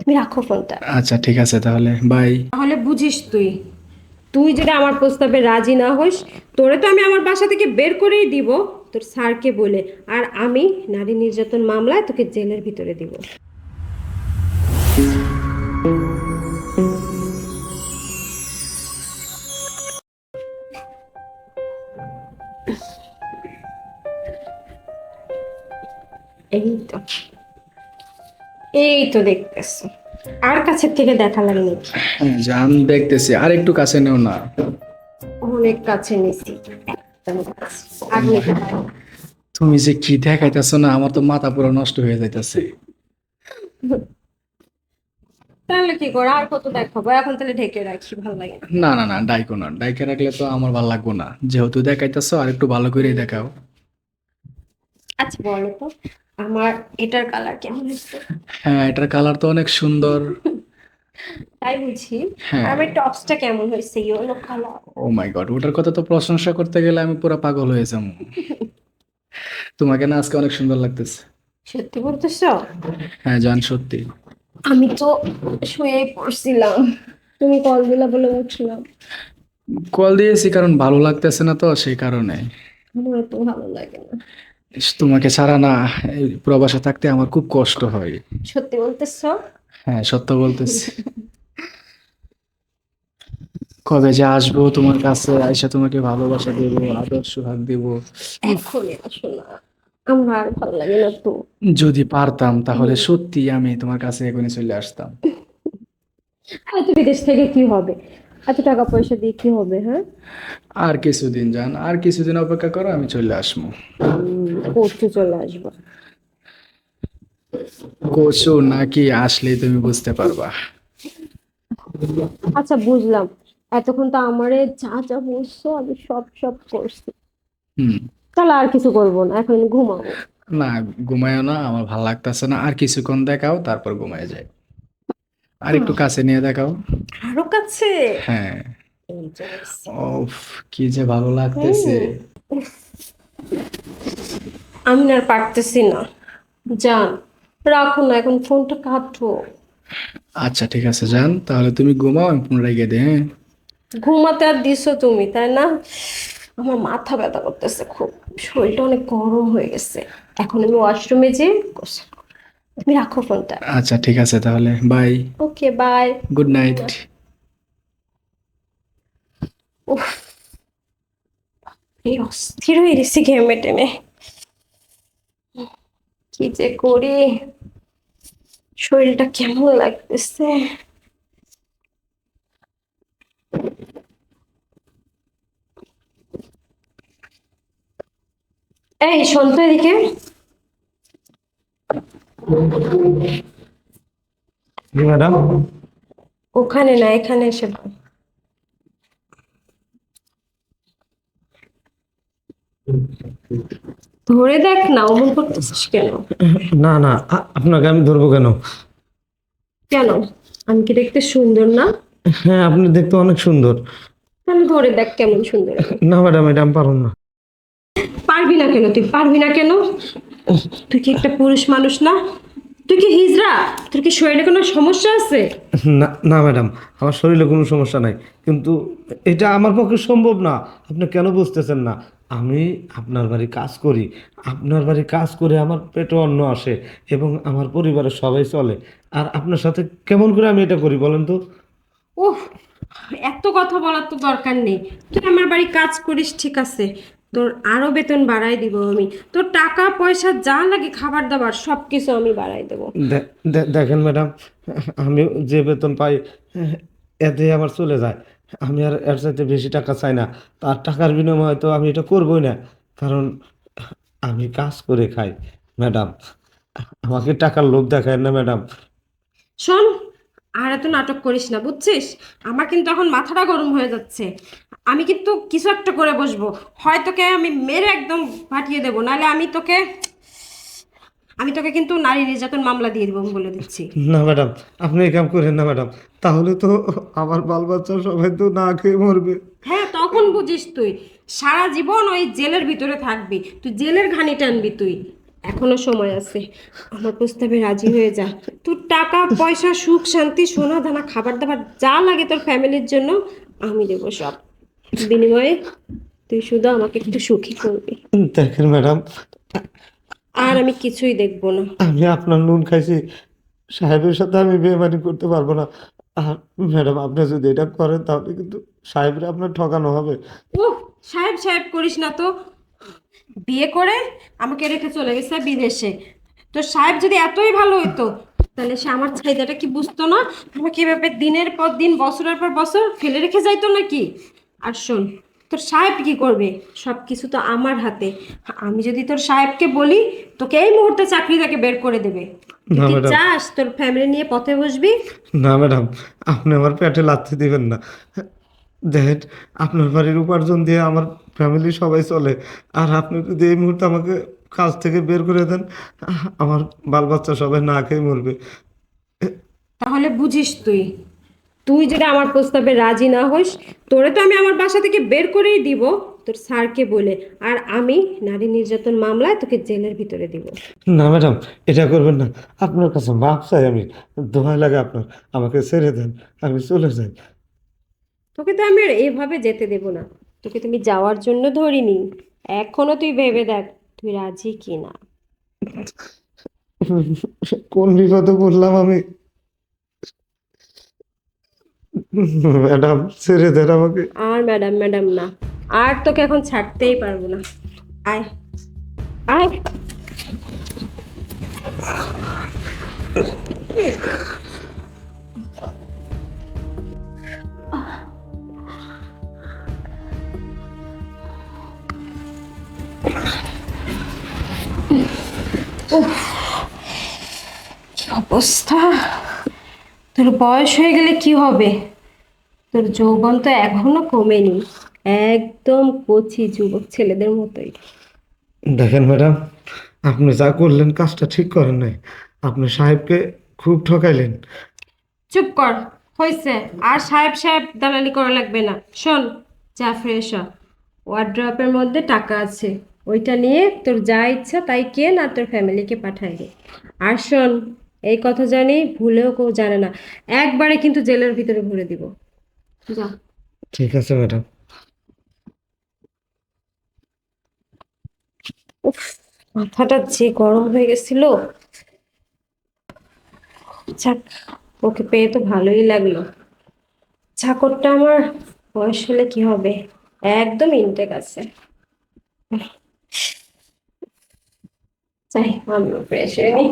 তুমি রাখো ফোনটা। আচ্ছা ঠিক আছে তাহলে বাই। তাহলে বুঝিস তুই, তুই যদি আমার প্রস্তাবে রাজি না হইস, তোরে তো আমি আমার বাসা থেকে বের করেই দিব তোর স্যারকে বলে। আর আমি নারী নির্যাতন মামলায় তোকে জেলের ভিতরে দিব। এই তো, এই তো দেখতেছি, আর কাছের থেকে দেখা লাগে নাকি? হ্যাঁ জান দেখতেছি, আর একটু কাছে নেও না। অনেক কাছে নিছি, একদম কাছে। আর নিতে পারবো না। তুমি যে কি দেখাইতেছো না, আমার তো মাথা পুরো নষ্ট হয়ে যাইতেছে। তাহলে কি করো, আর কত দেখাবো? এখন তাহলে ঢেকে রাখি, ভালো লাগে না। না না না, ডাইকো না, ডাইকে রাখলে তো আমার ভালো লাগবো না। যেহেতু দেখাইতেছো আর একটু ভালো করে দেখাও। আচ্ছা বলো তো, আমার এটার কালার কেমন হচ্ছে? হ্যাঁ এটার কালার তো অনেক সুন্দর। তাই বুঝি। আর হ্যাঁ। আমার টপসটা কেমন হয়েছে, ইয়েলো কালার? ও মাই গড, ওটার কথা তো প্রশংসা করতে গেলে আমি পুরো পাগল হয়ে যাবো। তোমাকে না আজকে অনেক সুন্দর লাগতেছে। সত্যি বলতেছো? হ্যাঁ জান সত্যি। আমি তো শুয়েই পড়ছিলাম, তুমি কল দিলা বলে উঠলাম। কল দিয়েছি কারণ ভালো লাগতেছে না তো সেই কারণে। আমার তো ভালো লাগে না। ইস, তোমাকে ছাড়া না এই প্রবাসে থাকতে আমার খুব কষ্ট হয়। সত্যি বলতেছো? হ্যাঁ সত্য বলতেছি। কবে যে আসবো তোমার কাছে, আইসা তোমাকে ভালোবাসা দেবো, আদর সোহাগ দেবো। উফ, এখনই আসো না, আমার আর ভালো লাগে না তো। যদি পারতাম তাহলে হুম। সত্যি আমি তোমার কাছে এখনই চলে আসতাম। এত বিদেশ থেকে কি হবে, এত টাকা পয়সা দিয়ে কি হবে, হ্যাঁ? আর কিছুদিন যান, আর কিছুদিন অপেক্ষা করো, আমি চলে আসবো। পড়তে চলে আসবো। কচু নাকি আসলেই তুমি বুঝতে পারবা। আচ্ছা বুঝলাম, এতক্ষণ তো আমারে যা যা বলছো আমি সব সব করছি। হুম। তাহলে আর কিছু করবো না, এখন ঘুমাবো। না, ঘুমায়ও না, আমার ভাল লাগতেছে না, আর কিছুক্ষণ দেখাও তারপর ঘুমায় যায়। আর একটু কাছে নিয়ে দেখাও। আরো কাছে? হ্যাঁ। এই যে হইছে। ওফ, কি যে ভালো লাগতেছে। হুম, উফ, আমি না আর পারতেছি না। যান, রাখো না, এখন ফোনটা কাটো। আচ্ছা ঠিক আছে জান, তাহলে তুমি ঘুমাও, আমি পুনরায় গিয়ে দিই, হ্যাঁ। ঘুমাতে আর দিছো তুমি, তাই না? আমার মাথা ব্যথা করতেছে খুব, শরীরটা অনেক গরম হয়ে গেছে। এখন আমি ওয়াশরুমে যে গোসল করবো। তুমি রাখো ফোনটা। আচ্ছা ঠিক আছে তাহলে bye. Okay bye. Good night. উফ, এই অস্থির হয়ে গেছি ঘেমে টেমে। কি যে করি, শরীরটা কেমন লাগতেছে। এই শোন তো এদিকে। জি ম্যাডাম। ওখানে না, এখানে এসে বল। ধরে দেখ না, অমন করতেছিস কেন? না না, আপনাকে আমি ধরবো কেন? কেন? আমি কি দেখতে সুন্দর না? হ্যাঁ আপনি দেখতে অনেক সুন্দর। তাহলে ধরে দেখ কেমন সুন্দর আমি। না ম্যাডাম, এটা আমি পারুন না। পারবি না কেন? তুই পারবি না কেন? তুই কি একটা পুরুষ মানুষ না? তুই কি হিজড়া? তোর কি শরীরে কোনো সমস্যা আছে? না না ম্যাডাম, আমার শরীরে কোনো সমস্যা নাই, কিন্তু এটা আমার পক্ষে সম্ভব না। আপনি কেন বুঝতেছেন না? আমি আপনার বাড়ি কাজ করি, আপনার বাড়ি কাজ করে আমার পেটে অন্ন আসে এবং আমার পরিবারের সবাই চলে। আর আপনার সাথে কেমন করে আমি এটা করি বলেন তো? উফ, এত কথা বলার তো দরকার নেই। তুই আমার বাড়ি কাজ করিস ঠিক আছে, তোর আরো বেতন বাড়াই দিব আমি। তোর টাকা পয়সা যা লাগে, খাবার দাবার সবকিছু আমি বাড়াই দেবো। দেখেন ম্যাডাম, আমি যে বেতন পাই এতে আমার চলে যায়। আমি আর এর চাইতে বেশি টাকা চাই না। তার টাকার বিনিময়ে তো আমি এটা করবই না, কারণ আমি কাজ করে খাই। ম্যাডাম, আমাকে টাকার লোভ দেখায় না ম্যাডাম। শোন, আর এত নাটক করিস না বুঝছিস? আমার কিন্তু এখন মাথাটা গরম হয়ে যাচ্ছে। আমি কিন্তু কিছু একটা করে বসবো, হয় তোকে আমি মেরে একদম ফাটিয়ে দেবো, নাহলে আমি তোকে কিন্তু নারী নির্যাতন মামলা দিয়ে দিব, আমি বলে দিচ্ছি। না ম্যাডাম, আপনি এই কাম করেন না ম্যাডাম, তাহলে তো আমার বাল বাচ্চা সবাই তো না খেয়ে মরবে। হ্যাঁ, তখন বুঝিস তুই। সারা জীবন ওই জেলের ভিতরে থাকবি, তুই জেলের ঘানি টানবি তুই। এখনো সময় আছে, আমার প্রস্তাবে রাজি হয়ে যা। তোর টাকা পয়সা সুখ শান্তি সোনা দানা খাবার দাবার যা লাগে তোর ফ্যামিলির জন্য আমি দেবো সব। বিনিময়ে তুই শুধু আমাকে একটু সুখী করবি, দেখেন ম্যাডাম, আর আমি কিছুই দেখবো না। আমি আপনার নুন খাইছি, সাহেবের সাথে আমি বেইমানি করতে পারবো না। আর ম্যাডাম, আপনি যদি এটা করেন তাহলে কিন্তু সাহেবরা আপনার ঠকানো হবে। ও, সাহেব সাহেব করিস না তো। বিয়ে করে আমাকে রেখে চলে গেছে বিদেশে। তো সাহেব যদি এতই ভালো হইতো তাহলে সে আমার চাহিদাটা কি বুঝতো না? আমাকে এভাবে দিনের পর দিন বছরের পর বছর ফেলে রেখে যাইতো নাকি? আর শোন, তোর সাহেব কি করবে? সব কিছু তো আমার হাতে। আমি যদি তোর সাহেবকে বলি তোকে এই মুহূর্তে চাকরি থেকে বের করে দেবে। তুই না কি ম্যাডাম, চাস তোর ফ্যামিলি নিয়ে পথে বসবি? না ম্যাডাম, আপনি আমার পেটে লাথি দিবেন না। দেখেন, আপনার বাড়ির উপার্জন দিয়ে আমার ফ্যামিলি সবাই চলে। আর আপনি যদি এই মুহূর্তে আমাকে কাজ থেকে বের করে দেন, আমার বাল বাচ্চা সবাই না খেয়ে মরবে। তাহলে বুঝিস তুই, তুই যদি আমার প্রস্তাবে রাজি না হইস তোরে তো আমি আমার বাসা থেকে বের করেই দিব তোর স্যারকে বলে। আর আমি নারী নির্যাতন মামলায় তোকে জেলের ভিতরে দিব। না ম্যাডাম, এটা করবেন না। আপনার কাছে মাপ চাই আমি, দোহাই লাগে আপনার, আমাকে ছেড়ে দেন, আমি চলে যাই। তোকে তো আমি আর এভাবে যেতে দেব না। তোকে তুমি যাওয়ার জন্য ধরিনি, এখনো তুই ভেবে দেখ তুই রাজি কিনা। কোন বিপদে পড়লাম আমি। ম্যাডাম, ছেড়ে দেন আমাকে। আর ম্যাডাম ম্যাডাম না, আর তোকে এখন ছাড়তেই পারবো না। আয়, আয়। কি অবস্থা! তোর বয়স হয়ে গেলে কি হবে? তোর যৌবন তো এখনো কমেনি, একদম কচি যুবক ছেলেদের মতোই। দেখেন ম্যাডাম, আপনি যা করলেন কাজটা ঠিক করেন নাই। আপনি সাহেবকে খুব ঠকাইলেন। চুপ কর, হয়েছে। আর সাহেব সাহেব দালালি করা লাগবে না। শোন, যা ফ্রেশ হ, ওয়ার্ড্রপের মধ্যে টাকা আছে, ওইটা নিয়ে তোর যা ইচ্ছা তাই কেন আর তোর ফ্যামিলিকে পাঠাই দে। আর শোন, এই কথা জানি ভুলেও কেউ জানে না, একবারে কিন্তু জেলের ভিতরে ভরে দিব। যা। ঠিক আছে ম্যাডাম। উফ, মাথাটা যে গরম হয়ে গেছিল। যাক, ওকে পেয়ে তো ভালোই লাগলো। চাকরটা আমার বয়স হলে কি হবে, একদম ইনটেক আছে। চাই আমিও ফ্রেশ হয়ে নিই।